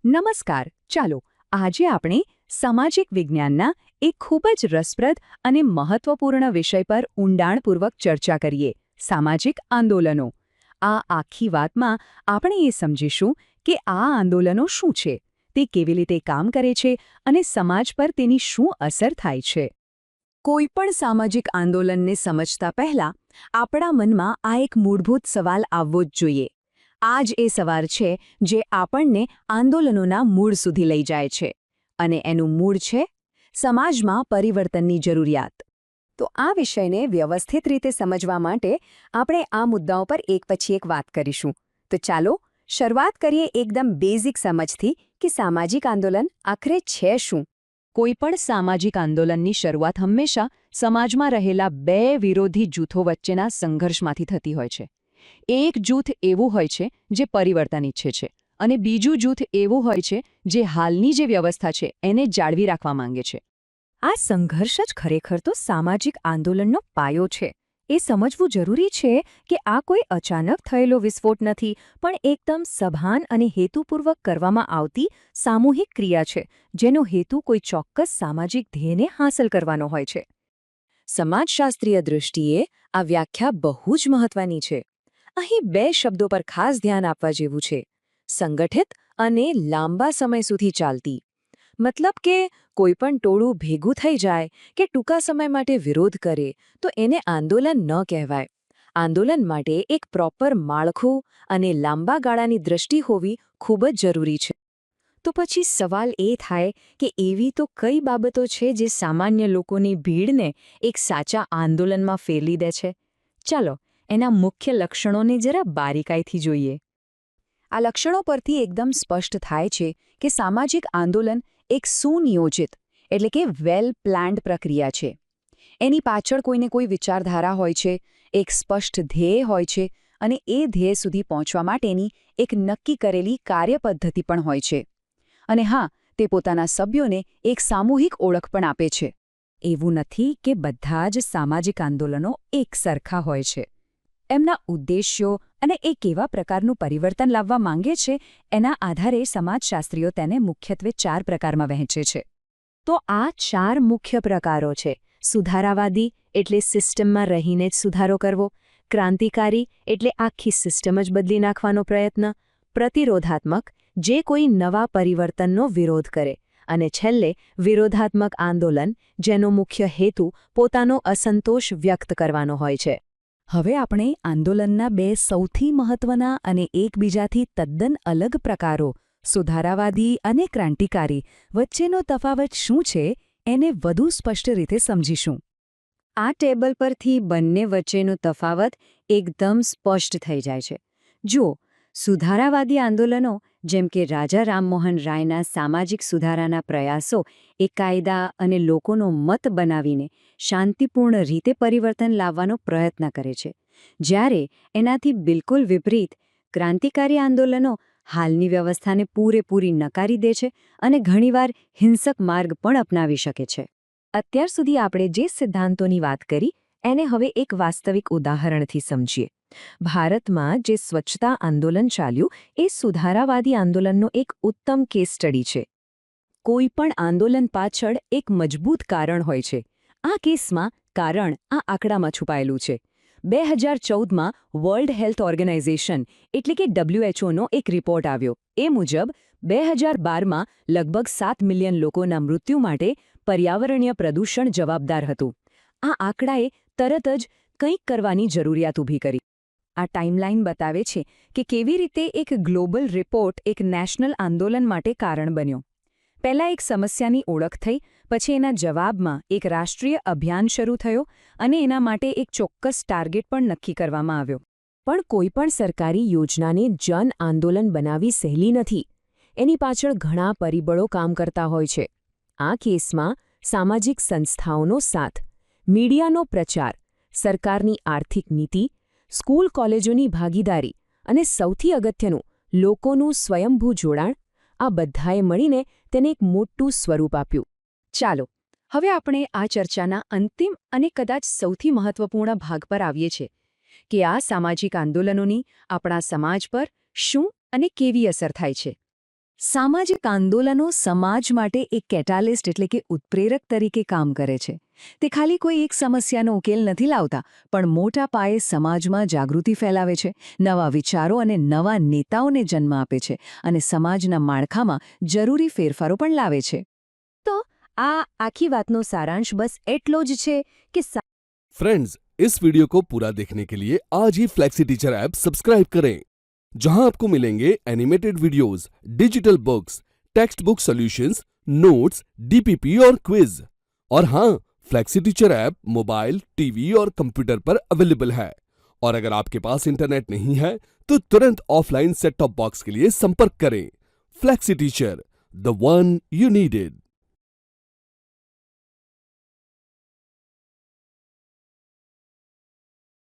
નમસ્કાર. ચાલો આજે આપણે સામાજિક વિજ્ઞાનના એક ખૂબ જ રસપ્રદ અને મહત્વપૂર્ણ વિષય પર ઊંડાણપૂર્વક ચર્ચા કરીએ: સામાજિક આંદોલનો. આ આખી વાતમાં આપણે એ સમજીશું કે આ આંદોલનો શું છે, તે કેવી રીતે કામ કરે છે અને સમાજ પર તેની શું અસર થાય છે. કોઈપણ સામાજિક આંદોલનને સમજતા પહેલા આપણા મનમાં આ એક મૂળભૂત સવાલ આવવો જ જોઈએ. આ જ એ સવાલ છે જે આપણને આંદોલનોના મૂળ સુધી લઈ જાય છે, અને એનું મૂળ છે સમાજમાં પરિવર્તનની જરૂરિયાત. તો આ વિષયને વ્યવસ્થિત રીતે સમજવા માટે આપણે આ મુદ્દાઓ પર એક પછી એક વાત કરીશું. તો ચાલો શરૂઆત કરીએ એકદમ બેઝિક સમજથી કે સામાજિક આંદોલન આખરે છે શું. કોઈપણ સામાજિક આંદોલનની શરૂઆત હંમેશા સમાજમાં રહેલા બે વિરોધી જૂથો વચ્ચેના સંઘર્ષમાંથી થતી હોય છે. એક જૂથ એવું હોય છે જે પરિવર્તન ઈચ્છે છે, અને બીજું જૂથ એવું હોય છે જે હાલની જે વ્યવસ્થા છે એને જાળવી રાખવા માંગે છે. આ સંઘર્ષ જ ખરેખર તો સામાજિક આંદોલનનો પાયો છે. એ સમજવું જરૂરી છે કે આ કોઈ અચાનક થયેલો વિસ્ફોટ નથી, પણ એકદમ સભાન અને હેતુપૂર્વક કરવામાં આવતી સામૂહિક ક્રિયા છે, જેનો હેતુ કોઈ ચોક્કસ સામાજિક ધ્યેયને હાંસલ કરવાનો હોય છે. સમાજશાસ્ત્રીય દૃષ્ટિએ આ વ્યાખ્યા બહુ જ મહત્વની છે. અહીં બે શબ્દો પર ખાસ ધ્યાન આપવા જેવું છે: સંગઠિત અને લાંબા સમય સુધી ચાલતી. મતલબ કે કોઈપણ ટોળું ભેગું થઈ જાય કે ટૂંકા સમય માટે વિરોધ કરે તો એને આંદોલન ન કહેવાય. આંદોલન માટે એક પ્રોપર માળખું અને લાંબા ગાળાની દૃષ્ટિ હોવી ખૂબ જ જરૂરી છે. તો પછી સવાલ એ થાય કે એવી તો કઈ બાબતો છે જે સામાન્ય લોકોની ભીડને એક સાચા આંદોલનમાં ફેરવી દે છે? ચાલો એના મુખ્ય લક્ષણોને જરા બારીકાઈથી જોઈએ. આ લક્ષણો પરથી એકદમ સ્પષ્ટ થાય છે કે સામાજિક આંદોલન એક સુનિયોજિત એટલે કે વેલ પ્લાન્ડ પ્રક્રિયા છે. એની પાછળ કોઈને કોઈ વિચારધારા હોય છે, એક સ્પષ્ટ ધ્યેય હોય છે, અને એ ધ્યેય સુધી પહોંચવા માટેની એક નક્કી કરેલી કાર્યપદ્ધતિ પણ હોય છે. અને હા, તે પોતાના સભ્યોને એક સામૂહિક ઓળખ પણ આપે છે. એવું નથી કે બધા જ સામાજિક આંદોલનો એક સરખા હોય છે. એમના ઉદ્દેશ્યો અને એ કેવા પ્રકારનું પરિવર્તન લાવવા માંગે છે એના આધારે સમાજશાસ્ત્રીઓ તેને મુખ્યત્વે 4 પ્રકારમાં વહેંચે છે. તો આ 4 મુખ્ય પ્રકારો છે: સુધારાવાદી એટલે સિસ્ટમમાં રહીને જ સુધારો કરવો, ક્રાંતિકારી એટલે આખી સિસ્ટમ જ બદલી નાખવાનો પ્રયત્ન, પ્રતિરોધાત્મક જે કોઈ નવા પરિવર્તનનો વિરોધ કરે, અને છેલ્લે વિરોધાત્મક આંદોલન જેનો મુખ્ય હેતુ પોતાનો અસંતોષ વ્યક્ત કરવાનો હોય છે. હવે આપણે આંદોલનના બે સૌથી મહત્વના અને એકબીજાથી તદ્દન અલગ પ્રકારો, સુધારાવાદી અને ક્રાંતિકારી, વચ્ચેનો તફાવત શું છે એને વધુ સ્પષ્ટ રીતે સમજીશું. આ ટેબલ પરથી બંને વચ્ચેનો તફાવત એકદમ સ્પષ્ટ થઈ જાય છે. જુઓ, સુધારાવાદી આંદોલનો જેમ કે રાજા રામમોહન રાયના સામાજિક સુધારાના પ્રયાસો એ કાયદા અને લોકોનો મત બનાવીને શાંતિપૂર્ણ રીતે પરિવર્તન લાવવાનો પ્રયત્ન કરે છે, જ્યારે એનાથી બિલકુલ વિપરીત ક્રાંતિકારી આંદોલનો હાલની વ્યવસ્થાને પૂરેપૂરી નકારી દે છે અને ઘણીવાર હિંસક માર્ગ પણ અપનાવી શકે છે. અત્યાર સુધી આપણે જે સિદ્ધાંતોની વાત કરી એને હવે એક વાસ્તવિક ઉદાહરણથી સમજીએ. ભારતમાં જે સ્વચ્છતા આંદોલન ચાલ્યું એ સુધારાવાદી આંદોલનનો એક ઉત્તમ કેસ સ્ટડી છે. કોઈપણ આંદોલન પાછળ એક મજબૂત કારણ હોય છે. આ કેસમાં કારણ આ આંકડામાં છુપાયેલું છે. 2014માં વર્લ્ડ હેલ્થ ઓર્ગેનાઇઝેશન એટલે કે WHOનો એક રિપોર્ટ આવ્યો. એ મુજબ 2012માં લગભગ 7 મિલિયન લોકોના મૃત્યુ માટે પર્યાવરણીય પ્રદૂષણ જવાબદાર હતું. આ આંકડાએ તરત જ કંઈક કરવાની જરૂરિયાત ઊભી કરી. આ ટાઈમલાઈન બતાવે છે કે કેવી રીતે એક ગ્લોબલ રિપોર્ટ એક નેશનલ આંદોલન માટે કારણ બન્યો. પહેલાં એક સમસ્યાની ઓળખ થઈ, પછી એના જવાબમાં એક રાષ્ટ્રીય અભિયાન શરૂ થયો અને એના માટે એક ચોક્કસ ટાર્ગેટ પણ નક્કી કરવામાં આવ્યો. પણ કોઈપણ સરકારી યોજનાને જન આંદોલન બનાવવી સહેલી નથી. એની પાછળ ઘણા પરિબળો કામ કરતા હોય છે. આ કેસમાં સામાજિક સંસ્થાઓનો સાથ, મીડિયાનો પ્રચાર, સરકારની આર્થિક નીતિ, સ્કૂલ કોલેજોની ભાગીદારી અને સૌથી અગત્યનું લોકોનું સ્વયંભૂ જોડાણ, આ બધાએ મળીને તેને એક મોટું સ્વરૂપ આપ્યું. ચાલો હવે આપણે આ ચર્ચાના અંતિમ અને કદાચ સૌથી મહત્વપૂર્ણ ભાગ પર આવીએ છીએ કે આ સામાજિક આંદોલનોની આપણા સમાજ પર શું અને કેવી અસર થાય છે. સામાજિક આંદોલનો સમાજ માટે એક કેટાલિસ્ટ એટલે કે ઉત્પ્રેરક તરીકે કામ કરે છે. તે ખાલી કોઈ એક સમસ્યાનો ઉકેલ નથી લાવતા, પણ મોટા પાયે સમાજમાં જાગૃતિ ફેલાવે છે, નવા વિચારો અને નવા નેતાઓને જન્મ આપે છે અને સમાજના માળખામાં જરૂરી ફેરફારો પણ લાવે છે. તો આ આખી વાતનો સારાંશ બસ એટલો જ છે કે फ्रेंड्स, इस वीडियो को पूरा देखने के लिए आज ही फ्लेक्सी टीचर ऐप सब्सक्राइब करें, जहां आपको मिलेंगे animated videos, digital books, text book solutions, notes, DPP और क्विज। और हाँ, flexi teacher app mobile, TV और कंप्यूटर पर अवेलेबल है। और अगर आपके पास इंटरनेट नहीं है तो तुरंत ऑफलाइन सेट टॉप बॉक्स के लिए संपर्क करें। Flexi teacher, the one you needed.